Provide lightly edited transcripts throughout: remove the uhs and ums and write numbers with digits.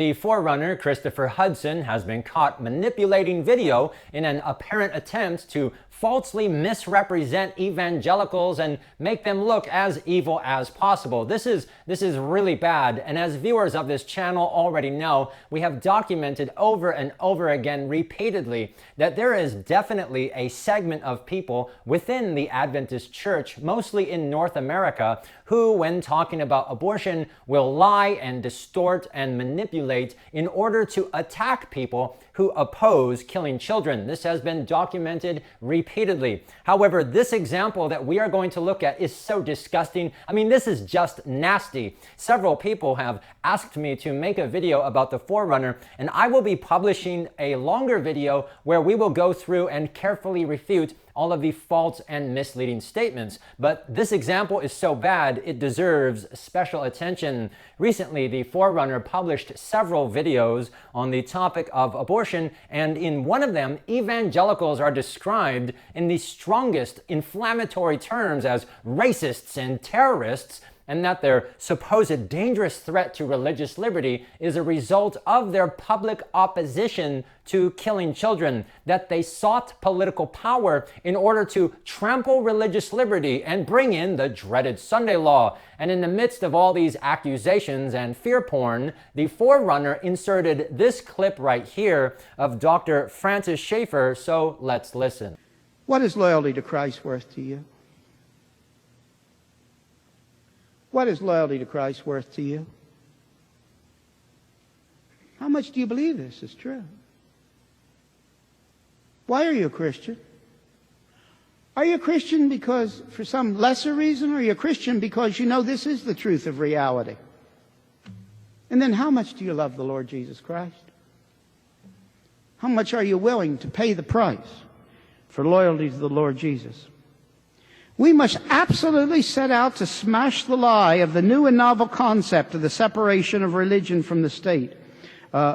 The Forerunner, Christopher Hudson, has been caught manipulating video in an apparent attempt to falsely misrepresent evangelicals and make them look as evil as possible. This is really bad, and as viewers of this channel already know, we have documented over and over again repeatedly that there is definitely a segment of people within the Adventist Church, mostly in North America, who, when talking about abortion, will lie and distort and manipulate in order to attack people who oppose killing children. This has been documented repeatedly. However, this example that we are going to look at is so disgusting. I mean, this is just nasty. Several people have asked me to make a video about the Forerunner, and I will be publishing a longer video where we will go through and carefully refute all of the false and misleading statements. But this example is so bad, it deserves special attention. Recently, the Forerunner published several videos on the topic of abortion, and in one of them, evangelicals are described in the strongest inflammatory terms as racists and terrorists, and that their supposed dangerous threat to religious liberty is a result of their public opposition to killing children, that they sought political power in order to trample religious liberty and bring in the dreaded Sunday law. And in the midst of all these accusations and fear porn, the Forerunner inserted this clip right here of Dr. Francis Schaeffer, so let's listen. What is loyalty to Christ worth to you? What is loyalty to Christ worth to you? How much do you believe this is true? Why are you a Christian? Are you a Christian because for some lesser reason, or are you a Christian because you know this is the truth of reality? And then how much do you love the Lord Jesus Christ? How much are you willing to pay the price for loyalty to the Lord Jesus? We must absolutely set out to smash the lie of the new and novel concept of the separation of religion from the state,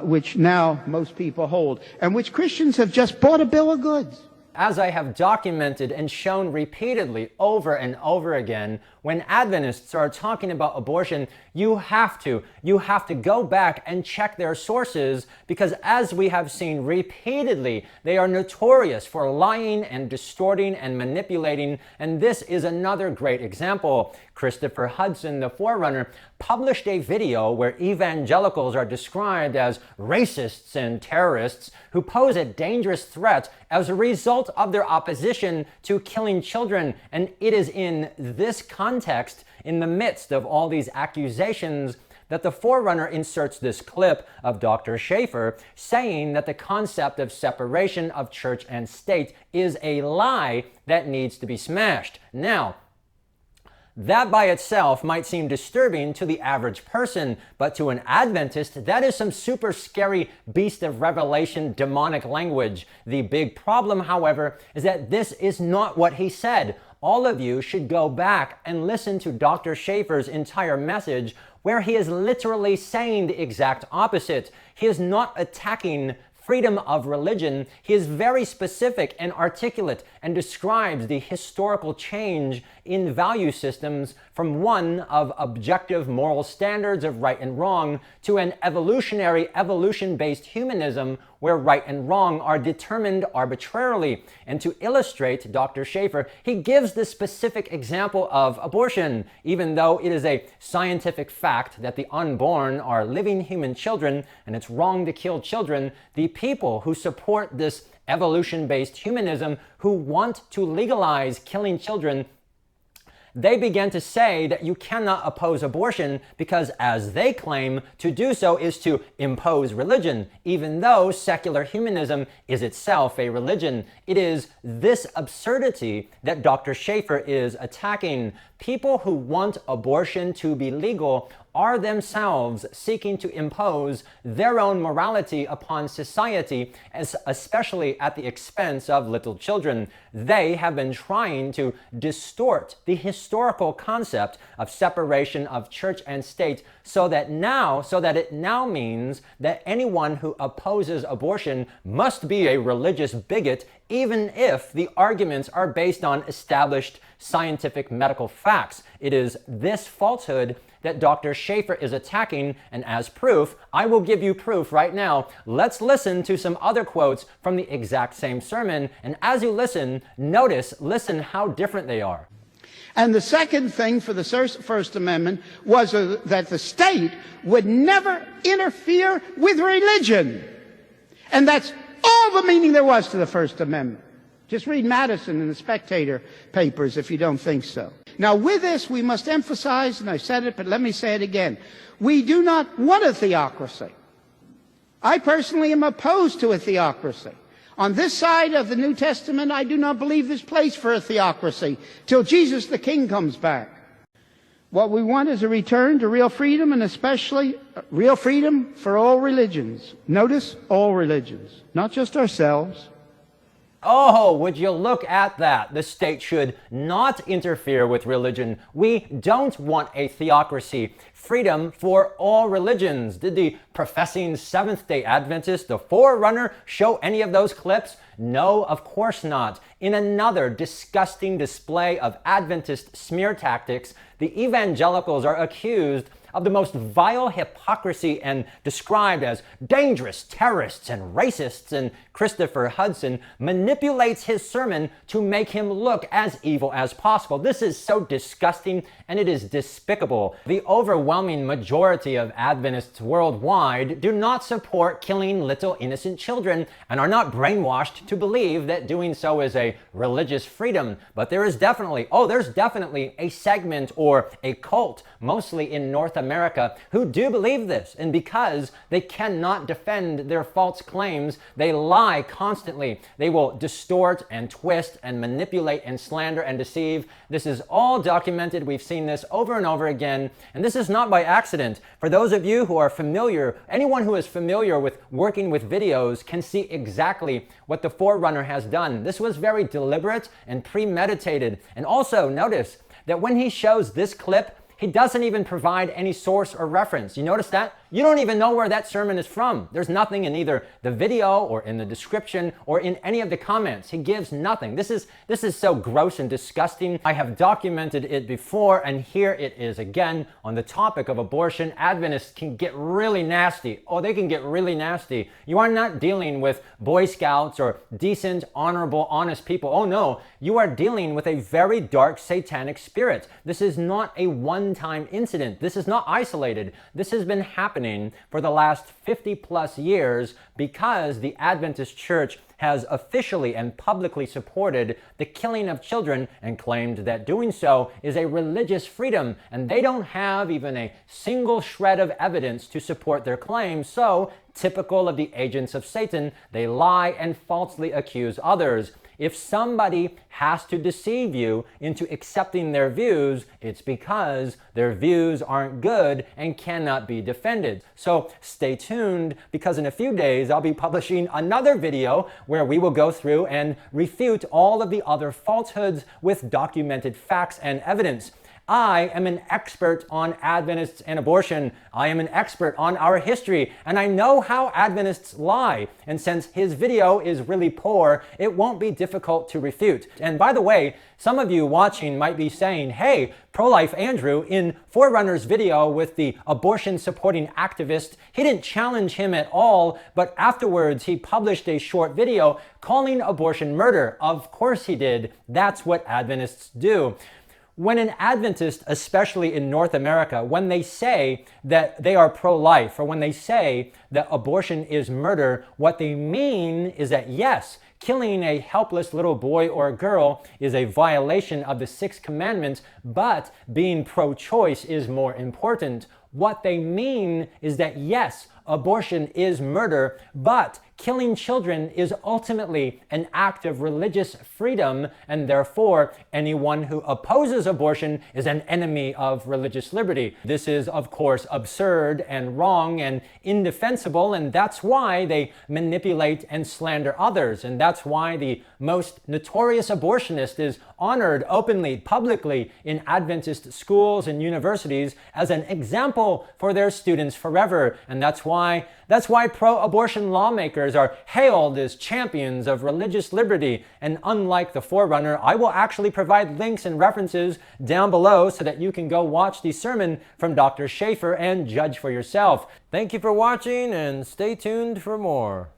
which now most people hold, and which Christians have just bought a bill of goods. As I have documented and shown repeatedly over and over again, when Adventists are talking about abortion, you have to go back and check their sources, because as we have seen repeatedly, they are notorious for lying and distorting and manipulating, and this is another great example. Christopher Hudson, the Forerunner, published a video where evangelicals are described as racists and terrorists who pose a dangerous threat as a result of their opposition to killing children. And it is in this context, in the midst of all these accusations, that the Forerunner inserts this clip of Dr. Schaeffer saying that the concept of separation of church and state is a lie that needs to be smashed. Now, that by itself might seem disturbing to the average person, but to an Adventist, that is some super scary beast of revelation demonic language. The big problem, however, is that this is not what he said. All of you should go back and listen to Dr. Schaeffer's entire message, where he is literally saying the exact opposite. He is not attacking freedom of religion. He is very specific and articulate and describes the historical change in value systems from one of objective moral standards of right and wrong to an evolutionary, evolution-based humanism where right and wrong are determined arbitrarily. And to illustrate Dr. Schaeffer, he gives the specific example of abortion. Even though it is a scientific fact that the unborn are living human children and it's wrong to kill children, the people who support this evolution-based humanism, who want to legalize killing children, they began to say that you cannot oppose abortion because, as they claim, to do so is to impose religion, even though secular humanism is itself a religion. It is this absurdity that Dr. Schaeffer is attacking. People who want abortion to be legal are themselves seeking to impose their own morality upon society, especially at the expense of little children. They have been trying to distort the historical concept of separation of church and state so that it now means that anyone who opposes abortion must be a religious bigot, even if the arguments are based on established scientific medical facts. It is this falsehood that Dr. Schaeffer is attacking, and as proof, I will give you proof right now. Let's listen to some other quotes from the exact same sermon, and as you listen how different they are. And the second thing for the First Amendment was that the state would never interfere with religion. And that's all the meaning there was to the First Amendment. Just read Madison in the Spectator papers if you don't think so. Now, with this, we must emphasize, and I said it, but let me say it again, we do not want a theocracy. I personally am opposed to a theocracy. On this side of the New Testament, I do not believe there's place for a theocracy till Jesus the King comes back. What we want is a return to real freedom, and especially real freedom for all religions. Notice, all religions, not just ourselves. Oh, would you look at that? The state should not interfere with religion. We don't want a theocracy. Freedom for all religions. Did the professing Seventh-day Adventist, the Forerunner, show any of those clips? No, of course not. In another disgusting display of Adventist smear tactics, the evangelicals are accused of the most vile hypocrisy and described as dangerous terrorists and racists, and Christopher Hudson manipulates his sermon to make him look as evil as possible. This is so disgusting, and it is despicable. The overwhelming majority of Adventists worldwide do not support killing little innocent children and are not brainwashed to believe that doing so is a religious freedom. But there's definitely a segment or a cult, mostly in North America, who do believe this, and because they cannot defend their false claims, they lie constantly. They will distort and twist and manipulate and slander and deceive. This is all documented. We've seen this over and over again, and this is not by accident. For those of you who are familiar, anyone who is familiar with working with videos can see exactly what the Forerunner has done. This was very deliberate and premeditated. And also notice that when he shows this clip, he doesn't even provide any source or reference. You notice that? You don't even know where that sermon is from. There's nothing in either the video or in the description or in any of the comments. He gives nothing. This is so gross and disgusting. I have documented it before, and here it is again on the topic of abortion. Adventists can get really nasty. Oh, they can get really nasty. You are not dealing with Boy Scouts or decent, honorable, honest people. Oh no, you are dealing with a very dark satanic spirit. This is not a one-time incident. This is not isolated. This has been happening for the last 50 plus years because the Adventist Church has officially and publicly supported the killing of children and claimed that doing so is a religious freedom, and they don't have even a single shred of evidence to support their claims. So, typical of the agents of Satan, they lie and falsely accuse others. If somebody has to deceive you into accepting their views, it's because their views aren't good and cannot be defended. So stay tuned, because in a few days I'll be publishing another video where we will go through and refute all of the other falsehoods with documented facts and evidence. I am an expert on Adventists and abortion. I am an expert on our history, and I know how Adventists lie. And since his video is really poor, it won't be difficult to refute. And by the way, some of you watching might be saying, hey, Pro-Life Andrew, in Forerunner's video with the abortion-supporting activist, he didn't challenge him at all, but afterwards he published a short video calling abortion murder. Of course he did. That's what Adventists do. When an Adventist, especially in North America, when they say that they are pro-life, or when they say that abortion is murder, what they mean is that yes, killing a helpless little boy or girl is a violation of the Sixth Commandment, but being pro-choice is more important. What they mean is that yes, abortion is murder, but killing children is ultimately an act of religious freedom, and therefore anyone who opposes abortion is an enemy of religious liberty. This is, of course, absurd and wrong and indefensible, and that's why they manipulate and slander others, and that's why the most notorious abortionist is honored openly, publicly in Adventist schools and universities as an example for their students forever. And that's why pro-abortion lawmakers are hailed as champions of religious liberty. And unlike the Forerunner, I will actually provide links and references down below so that you can go watch the sermon from Dr. Schaeffer and judge for yourself. Thank you for watching, and stay tuned for more.